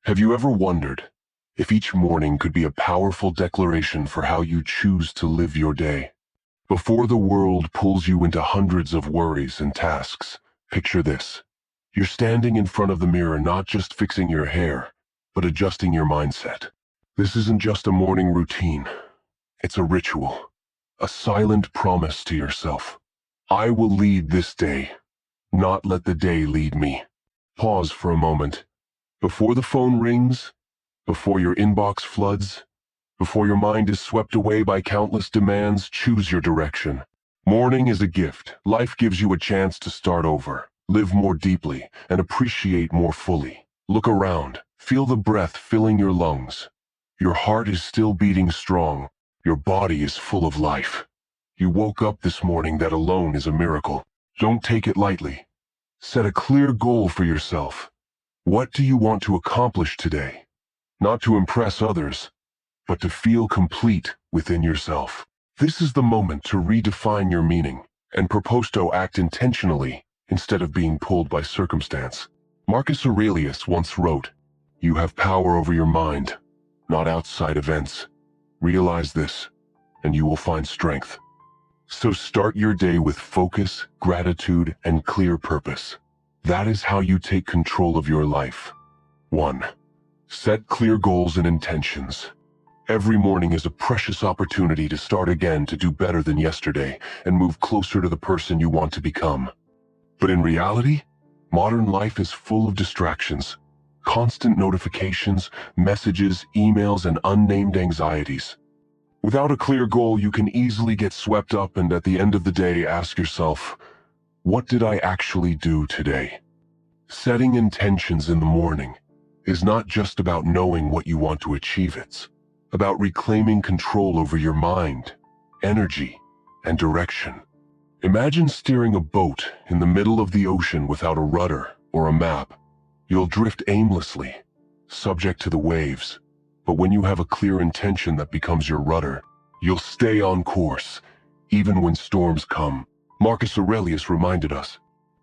Have you ever wondered if each morning could be a powerful declaration for how you choose to live your day? Before the world pulls you into hundreds of worries and tasks, picture this. You're standing in front of the mirror, not just fixing your hair, but adjusting your mindset. This isn't just a morning routine. It's a ritual, a silent promise to yourself. I will lead this day, not let the day lead me. Pause for a moment. Before the phone rings, before your inbox floods, before your mind is swept away by countless demands, choose your direction. Morning is a gift. Life gives you a chance to start over, live more deeply, and appreciate more fully. Look around. Feel the breath filling your lungs. Your heart is still beating strong. Your body is full of life. You woke up this morning. That alone is a miracle. Don't take it lightly. Set a clear goal for yourself. What do you want to accomplish today? Not to impress others, but to feel complete within yourself. This is the moment to redefine your meaning and propose to act intentionally instead of being pulled by circumstance. Marcus Aurelius once wrote, "You have power over your mind, not outside events. Realize this, and you will find strength." So start your day with focus, gratitude, and clear purpose. That is how you take control of your life. 1. Set clear goals and intentions. Every morning is a precious opportunity to start again, to do better than yesterday, and move closer to the person you want to become. But in reality, modern life is full of distractions, constant notifications, messages, emails, and unnamed anxieties. Without a clear goal, you can easily get swept up and at the end of the day ask yourself, what did I actually do today? Setting intentions in the morning is not just about knowing what you want to achieve. It's about reclaiming control over your mind, energy, and direction. Imagine steering a boat in the middle of the ocean without a rudder or a map. You'll drift aimlessly, subject to the waves. But when you have a clear intention that becomes your rudder, you'll stay on course, even when storms come. Marcus Aurelius reminded us,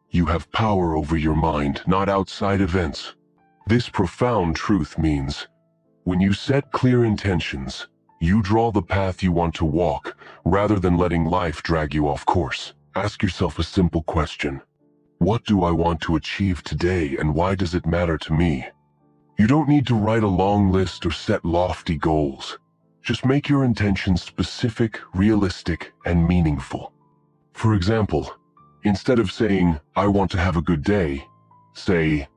you have power over your mind, not outside events. This profound truth means, when you set clear intentions, you draw the path you want to walk, rather than letting life drag you off course. Ask yourself a simple question. What do I want to achieve today, and why does it matter to me? You don't need to write a long list or set lofty goals. Just make your intentions specific, realistic, and meaningful. For example, instead of saying, I want to have a good day, say,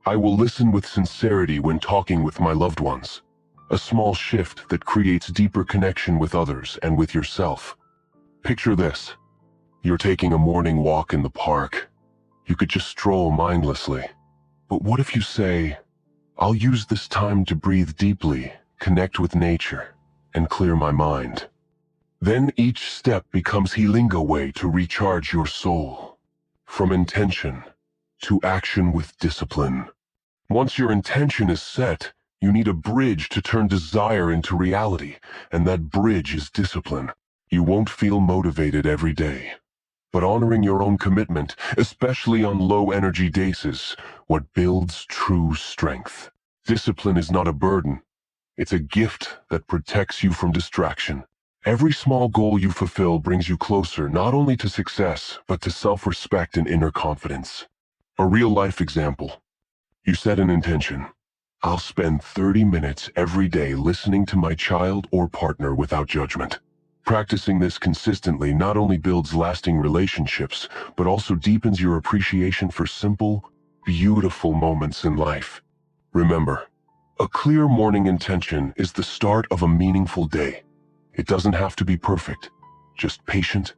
I will listen with sincerity when talking with my loved ones. A small shift that creates deeper connection with others and with yourself. Picture this. You're taking a morning walk in the park. You could just stroll mindlessly. But what if you say, I'll use this time to breathe deeply, connect with nature, and clear my mind. Then each step becomes healing, a way to recharge your soul. From intention to action with discipline. Once your intention is set, you need a bridge to turn desire into reality, and that bridge is discipline. You won't feel motivated every day, but honoring your own commitment, especially on low-energy days, is what builds true strength. Discipline is not a burden. It's a gift that protects you from distraction. Every small goal you fulfill brings you closer not only to success, but to self-respect and inner confidence. A real-life example. You set an intention. I'll spend 30 minutes every day listening to my child or partner without judgment. Practicing this consistently not only builds lasting relationships, but also deepens your appreciation for simple, beautiful moments in life. Remember, a clear morning intention is the start of a meaningful day. It doesn't have to be perfect, just patient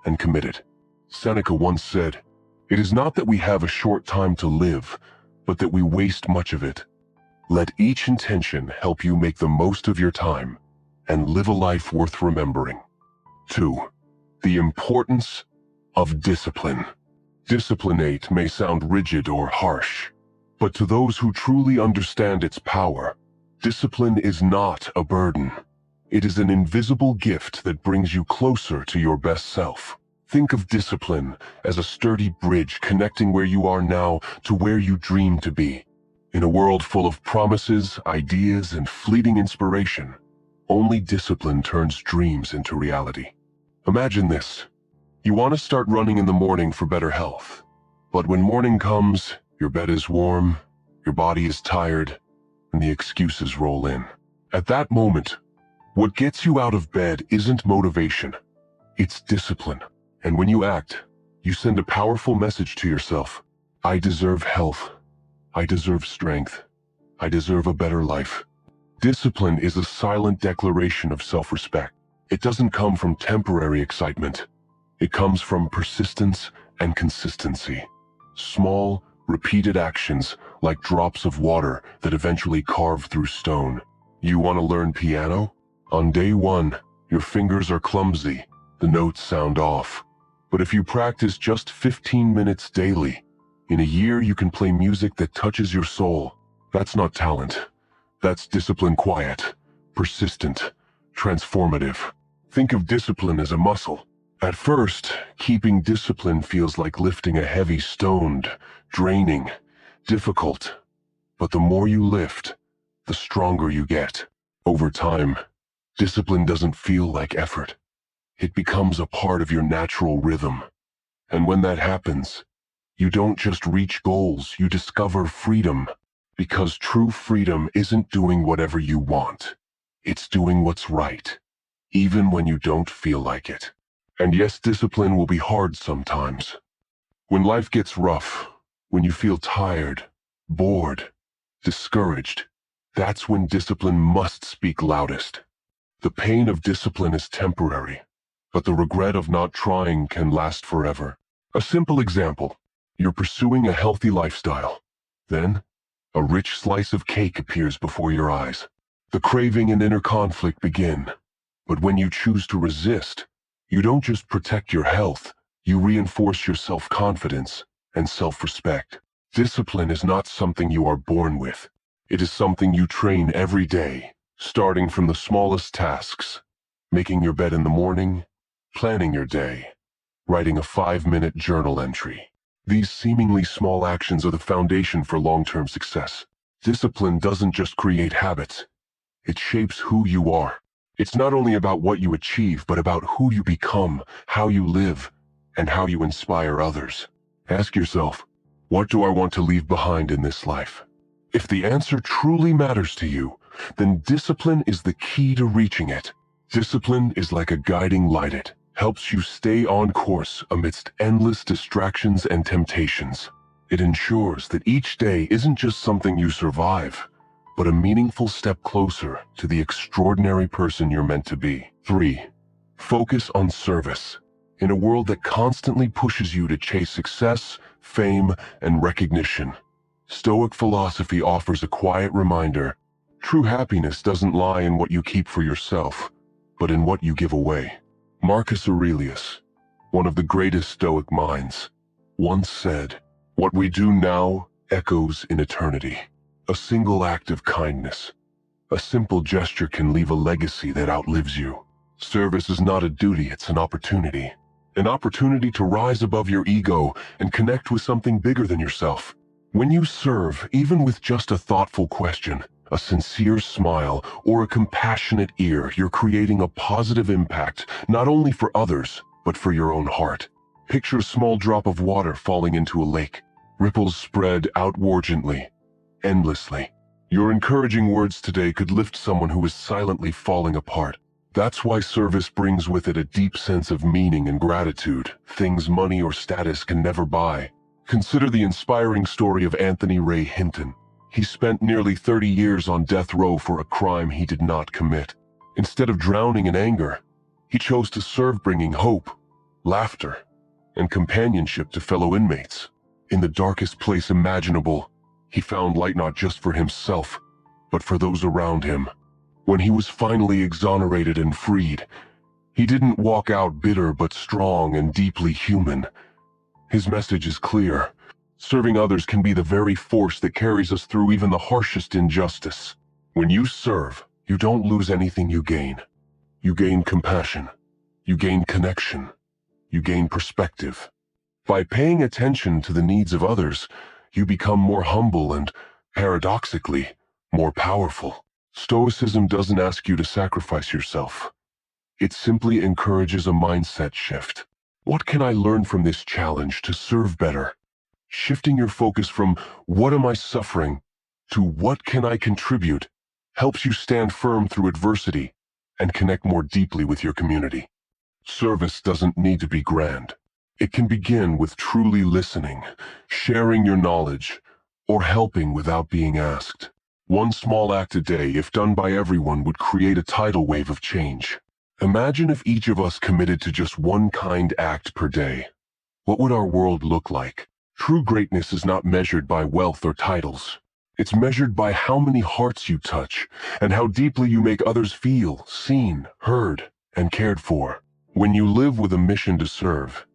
and committed. Seneca once said, "It is not that we have a short time to live, but that we waste much of it." Let each intention help you make the most of your time and live a life worth remembering. 2. The importance of discipline. Disciplinate may sound rigid or harsh, but to those who truly understand its power, discipline is not a burden. It is an invisible gift that brings you closer to your best self. Think of discipline as a sturdy bridge connecting where you are now to where you dream to be. In a world full of promises, ideas, and fleeting inspiration, only discipline turns dreams into reality. Imagine this. You want to start running in the morning for better health. But when morning comes, your bed is warm, your body is tired, and the excuses roll in. At that moment, what gets you out of bed isn't motivation, it's discipline. And when you act, you send a powerful message to yourself. I deserve health. I deserve strength. I deserve a better life. Discipline is a silent declaration of self-respect. It doesn't come from temporary excitement. It comes from persistence and consistency. Small, repeated actions like drops of water that eventually carve through stone. You want to learn piano? On day one, your fingers are clumsy. The notes sound off. But if you practice just 15 minutes daily, in a year you can play music that touches your soul. That's not talent. That's discipline, quiet, persistent, transformative. Think of discipline as a muscle. At first, keeping discipline feels like lifting a heavy stone, draining, difficult. But the more you lift, the stronger you get. Over time, discipline doesn't feel like effort. It becomes a part of your natural rhythm. And when that happens, you don't just reach goals, you discover freedom. Because true freedom isn't doing whatever you want. It's doing what's right, even when you don't feel like it. And yes, discipline will be hard sometimes. When life gets rough, when you feel tired, bored, discouraged, that's when discipline must speak loudest. The pain of discipline is temporary, but the regret of not trying can last forever. A simple example, you're pursuing a healthy lifestyle. Then, a rich slice of cake appears before your eyes. The craving and inner conflict begin. But when you choose to resist, you don't just protect your health, you reinforce your self-confidence and self-respect. Discipline is not something you are born with. It is something you train every day, starting from the smallest tasks, making your bed in the morning, planning your day, writing a 5-minute journal entry. These seemingly small actions are the foundation for long-term success. Discipline doesn't just create habits. It shapes who you are. It's not only about what you achieve, but about who you become, how you live, and how you inspire others. Ask yourself, what do I want to leave behind in this life? If the answer truly matters to you, then discipline is the key to reaching it. Discipline is like a guiding light. It helps you stay on course amidst endless distractions and temptations. It ensures that each day isn't just something you survive, but a meaningful step closer to the extraordinary person you're meant to be. 3. Focus on service. In a world that constantly pushes you to chase success, fame, and recognition, Stoic philosophy offers a quiet reminder. True happiness doesn't lie in what you keep for yourself, but in what you give away. Marcus Aurelius, one of the greatest Stoic minds, once said, "What we do now echoes in eternity." A single act of kindness, a simple gesture can leave a legacy that outlives you. Service is not a duty, it's an opportunity. An opportunity to rise above your ego and connect with something bigger than yourself. When you serve, even with just a thoughtful question, a sincere smile, or a compassionate ear, you're creating a positive impact, not only for others, but for your own heart. Picture a small drop of water falling into a lake. Ripples spread outward gently, endlessly. Your encouraging words today could lift someone who is silently falling apart. That's why service brings with it a deep sense of meaning and gratitude, things money or status can never buy. Consider the inspiring story of Anthony Ray Hinton. He spent nearly 30 years on death row for a crime he did not commit. Instead of drowning in anger, he chose to serve, bringing hope, laughter, and companionship to fellow inmates. In the darkest place imaginable, he found light not just for himself, but for those around him. When he was finally exonerated and freed, he didn't walk out bitter but strong and deeply human. His message is clear. Serving others can be the very force that carries us through even the harshest injustice. When you serve, you don't lose anything you gain. You gain compassion. You gain connection. You gain perspective. By paying attention to the needs of others, you become more humble and paradoxically, more powerful. Stoicism doesn't ask you to sacrifice yourself. It simply encourages a mindset shift. What can I learn from this challenge to serve better? Shifting your focus from what am I suffering to what can I contribute helps you stand firm through adversity and connect more deeply with your community. Service doesn't need to be grand. It can begin with truly listening, sharing your knowledge, or helping without being asked. One small act a day, if done by everyone, would create a tidal wave of change. Imagine if each of us committed to just one kind act per day. What would our world look like? True greatness is not measured by wealth or titles. It's measured by how many hearts you touch and how deeply you make others feel seen, heard, and cared for. When you live with a mission to serve,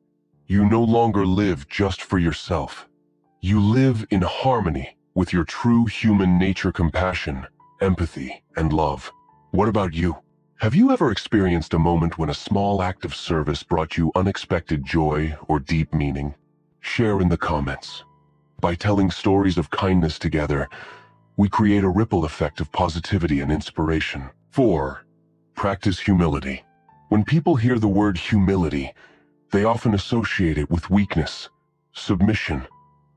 you no longer live just for yourself. You live in harmony with your true human nature: compassion, empathy, and love. What about you? Have you ever experienced a moment when a small act of service brought you unexpected joy or deep meaning? Share in the comments. By telling stories of kindness together, we create a ripple effect of positivity and inspiration. 4. Practice humility. When people hear the word humility, they often associate it with weakness, submission,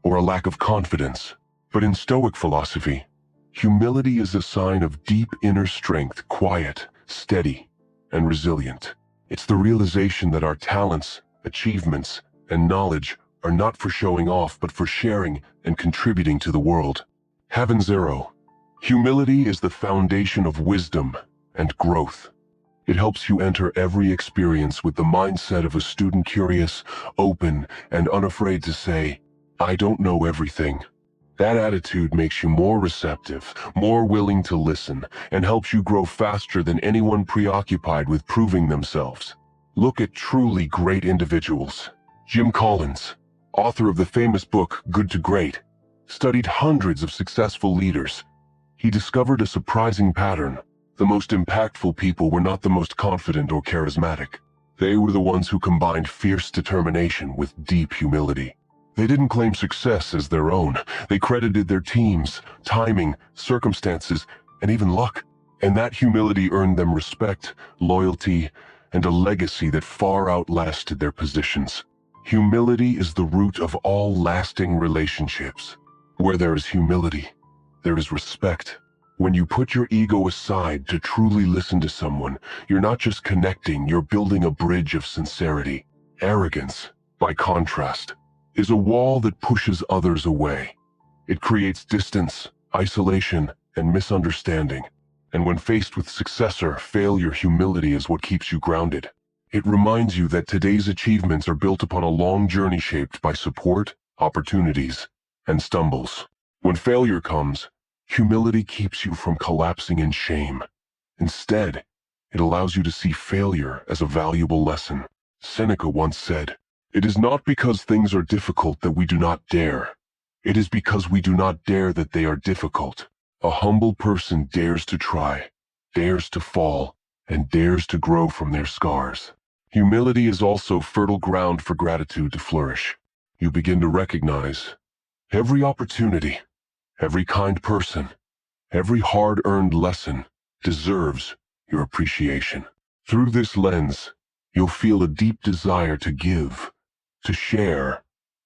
or a lack of confidence. But in Stoic philosophy, humility is a sign of deep inner strength, quiet, steady, and resilient. It's the realization that our talents, achievements, and knowledge are not for showing off, but for sharing and contributing to the world. Haven 0. Humility is the foundation of wisdom and growth. It helps you enter every experience with the mindset of a student, curious, open, and unafraid to say, I don't know everything. That attitude makes you more receptive, more willing to listen, and helps you grow faster than anyone preoccupied with proving themselves. Look at truly great individuals. Jim Collins, author of the famous book Good to Great, studied hundreds of successful leaders. He discovered a surprising pattern. The most impactful people were not the most confident or charismatic. They were the ones who combined fierce determination with deep humility. They didn't claim success as their own. They credited their teams, timing, circumstances, and even luck. And that humility earned them respect, loyalty, and a legacy that far outlasted their positions. Humility is the root of all lasting relationships. Where there is humility, there is respect. When you put your ego aside to truly listen to someone, you're not just connecting, you're building a bridge of sincerity. Arrogance, by contrast, is a wall that pushes others away. It creates distance, isolation, and misunderstanding. And when faced with success or failure, humility is what keeps you grounded. It reminds you that today's achievements are built upon a long journey shaped by support, opportunities, and stumbles. When failure comes, humility keeps you from collapsing in shame. Instead, it allows you to see failure as a valuable lesson. Seneca once said, "It is not because things are difficult that we do not dare. It is because we do not dare that they are difficult." A humble person dares to try, dares to fall, and dares to grow from their scars. Humility is also fertile ground for gratitude to flourish. You begin to recognize every opportunity, every kind person, every hard-earned lesson deserves your appreciation. Through this lens, you'll feel a deep desire to give, to share,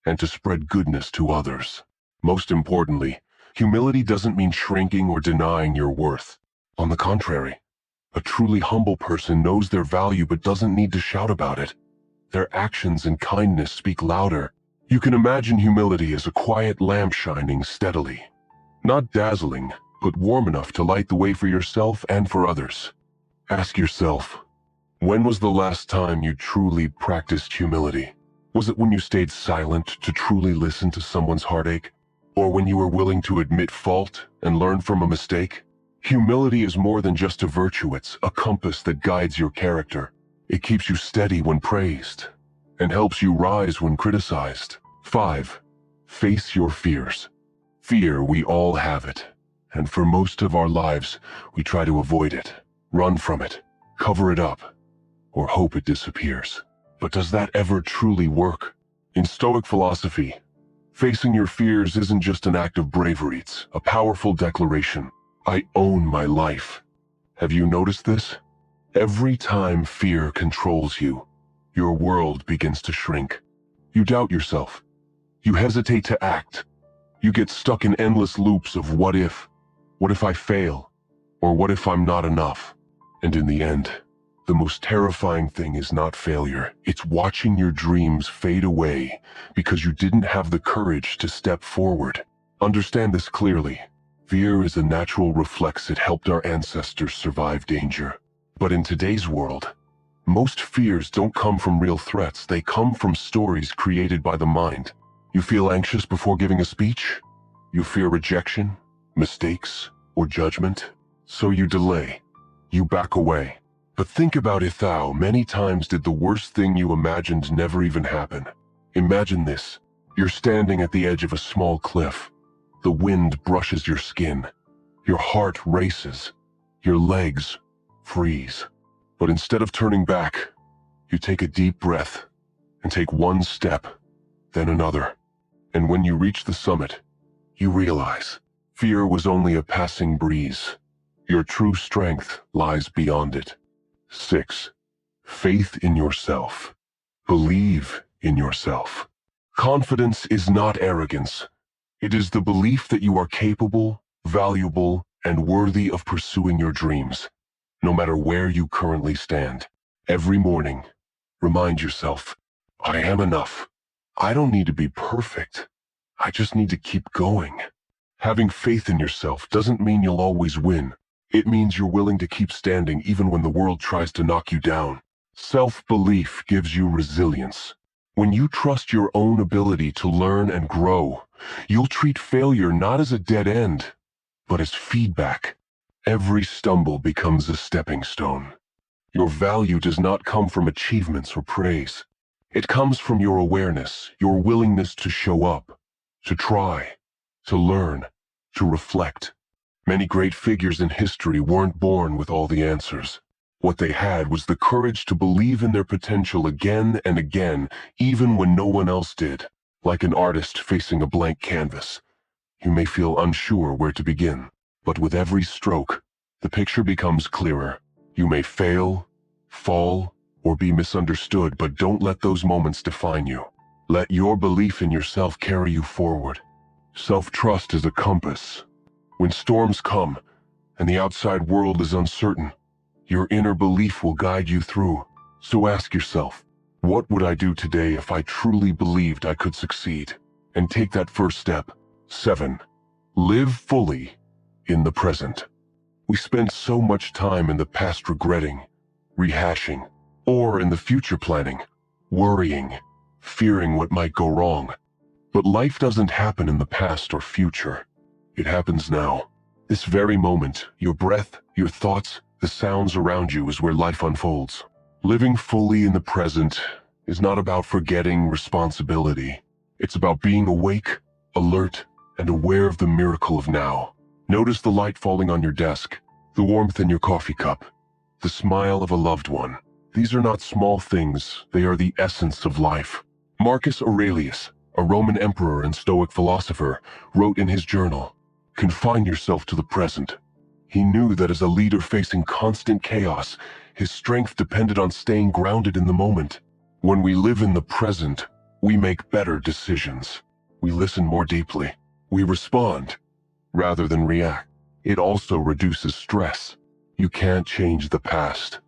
and to spread goodness to others. Most importantly, humility doesn't mean shrinking or denying your worth. On the contrary, a truly humble person knows their value but doesn't need to shout about it. Their actions and kindness speak louder. You can imagine humility as a quiet lamp shining steadily. Not dazzling, but warm enough to light the way for yourself and for others. Ask yourself, when was the last time you truly practiced humility? Was it when you stayed silent to truly listen to someone's heartache? Or when you were willing to admit fault and learn from a mistake? Humility is more than just a virtue, it's a compass that guides your character. It keeps you steady when praised, and helps you rise when criticized. 5. Face your fears. Fear, we all have it, and for most of our lives, we try to avoid it, run from it, cover it up, or hope it disappears. But does that ever truly work? In Stoic philosophy, Facing your fears isn't just an act of bravery, it's a powerful declaration. I own my life. Have you noticed this? Every time fear controls you, your world begins to shrink. You doubt yourself. You hesitate to act. You get stuck in endless loops of what if I fail, or what if I'm not enough? And in the end, the most terrifying thing is not failure. It's watching your dreams fade away because you didn't have the courage to step forward. Understand this clearly. Fear is a natural reflex that helped our ancestors survive danger. But in today's world, most fears don't come from real threats. They come from stories created by the mind. You feel anxious before giving a speech? You fear rejection, mistakes, or judgment? So you delay. You back away. But think about it, how many times did the worst thing you imagined never even happen? Imagine this. You're standing at the edge of a small cliff. The wind brushes your skin. Your heart races. Your legs freeze. But instead of turning back, you take a deep breath and take one step, then another. And when you reach the summit, you realize fear was only a passing breeze. Your true strength lies beyond it. 6. Faith in yourself. Believe in yourself. Confidence is not arrogance. It is the belief that you are capable, valuable, and worthy of pursuing your dreams, no matter where you currently stand. Every morning, remind yourself, I am enough. I don't need to be perfect. I just need to keep going. Having faith in yourself doesn't mean you'll always win. It means you're willing to keep standing even when the world tries to knock you down. Self-belief gives you resilience. When you trust your own ability to learn and grow, you'll treat failure not as a dead end, but as feedback. Every stumble becomes a stepping stone. Your value does not come from achievements or praise. It comes from your awareness, your willingness to show up, to try, to learn, to reflect. Many great figures in history weren't born with all the answers. What they had was the courage to believe in their potential again and again, even when no one else did. Like an artist facing a blank canvas, you may feel unsure where to begin. But with every stroke, the picture becomes clearer. You may fail, fall, or be misunderstood, but don't let those moments define you. Let your belief in yourself carry you forward. Self-trust is a compass. When storms come, and the outside world is uncertain, your inner belief will guide you through. So ask yourself, what would I do today if I truly believed I could succeed? And take that first step. 7. Live fully in the present. We spend so much time in the past regretting, rehashing, or in the future planning, worrying, fearing what might go wrong. But life doesn't happen in the past or future. It happens now. This very moment, your breath, your thoughts, the sounds around you is where life unfolds. Living fully in the present is not about forgetting responsibility. It's about being awake, alert, and aware of the miracle of now. Notice the light falling on your desk, the warmth in your coffee cup, the smile of a loved one. These are not small things, they are the essence of life. Marcus Aurelius, a Roman emperor and Stoic philosopher, wrote in his journal, "Confine yourself to the present." He knew that as a leader facing constant chaos, his strength depended on staying grounded in the moment. When we live in the present, we make better decisions. We listen more deeply. We respond, rather than react. It also reduces stress. You can't change the past.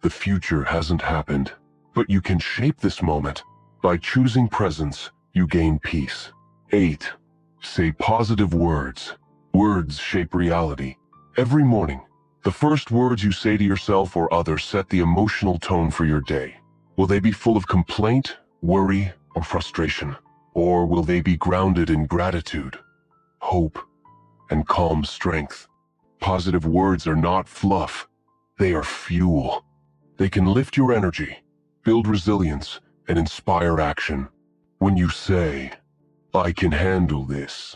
The future hasn't happened, but you can shape this moment. By choosing presence, you gain peace. 8. Say positive words. Words shape reality. Every morning, the first words you say to yourself or others set the emotional tone for your day. Will they be full of complaint, worry, or frustration? Or will they be grounded in gratitude, hope, and calm strength? Positive words are not fluff. They are fuel. They can lift your energy, build resilience, and inspire action. When you say, "I can handle this,"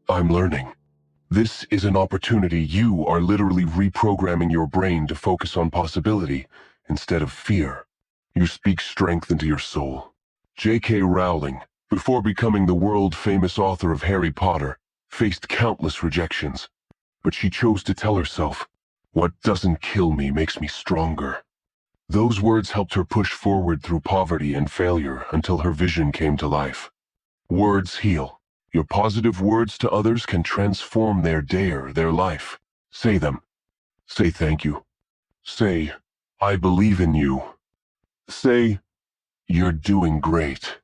"I'm learning," this is an opportunity. You are literally reprogramming your brain to focus on possibility instead of fear. You speak strength into your soul. J.K. Rowling, before becoming the world-famous author of Harry Potter, faced countless rejections. But she chose to tell herself, "What doesn't kill me makes me stronger." Those words helped her push forward through poverty and failure until her vision came to life. Words heal. Your positive words to others can transform their day or their life. Say them. Say thank you. Say, "I believe in you." Say, "You're doing great."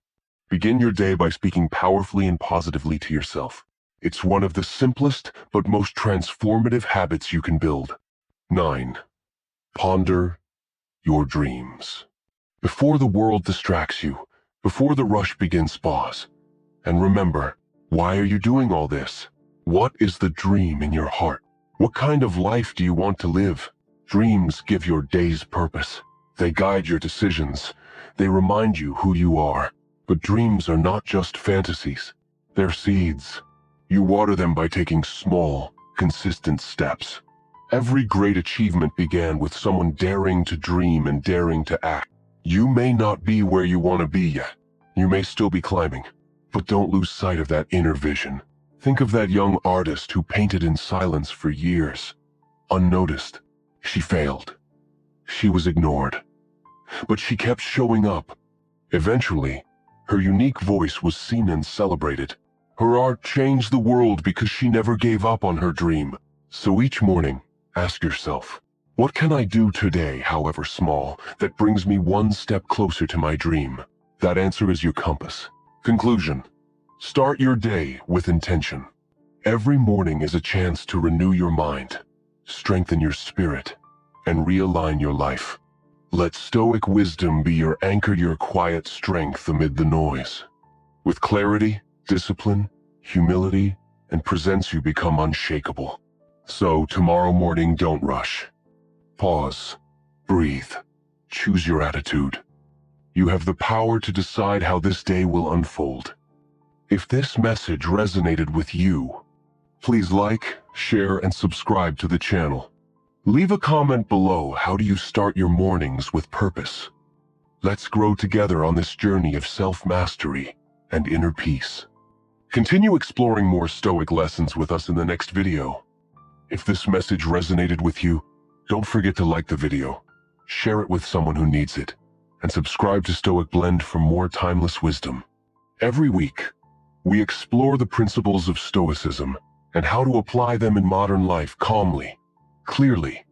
Begin your day by speaking powerfully and positively to yourself. It's one of the simplest but most transformative habits you can build. 9. Ponder your dreams. Before the world distracts you, before the rush begins, pause. And remember, why are you doing all this? What is the dream in your heart? What kind of life do you want to live? Dreams give your days purpose. They guide your decisions. They remind you who you are. But dreams are not just fantasies. They're seeds. You water them by taking small, consistent steps. Every great achievement began with someone daring to dream and daring to act. You may not be where you want to be yet. You may still be climbing. But don't lose sight of that inner vision. Think of that young artist who painted in silence for years. Unnoticed. She failed. She was ignored. But she kept showing up. Eventually, her unique voice was seen and celebrated. Her art changed the world because she never gave up on her dream. So each morning, ask yourself, what can I do today, however small, that brings me one step closer to my dream? That answer is your compass. Conclusion. Start your day with intention. Every morning is a chance to renew your mind, strengthen your spirit, and realign your life. Let Stoic wisdom be your anchor, your quiet strength amid the noise. With clarity, discipline, humility, and presence, you become unshakable. So tomorrow morning, don't rush. Pause. Breathe. Choose your attitude. You have the power to decide how this day will unfold. If this message resonated with you, please like, share, and subscribe to the channel. Leave a comment below. How do you start your mornings with purpose? Let's grow together on this journey of self-mastery and inner peace. Continue exploring more Stoic lessons with us in the next video. If this message resonated with you, don't forget to like the video, share it with someone who needs it, and subscribe to Stoic Blend for more timeless wisdom. Every week, we explore the principles of Stoicism and how to apply them in modern life calmly, clearly,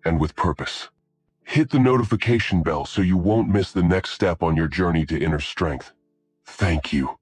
and with purpose. Hit the notification bell so you won't miss the next step on your journey to inner strength. Thank you.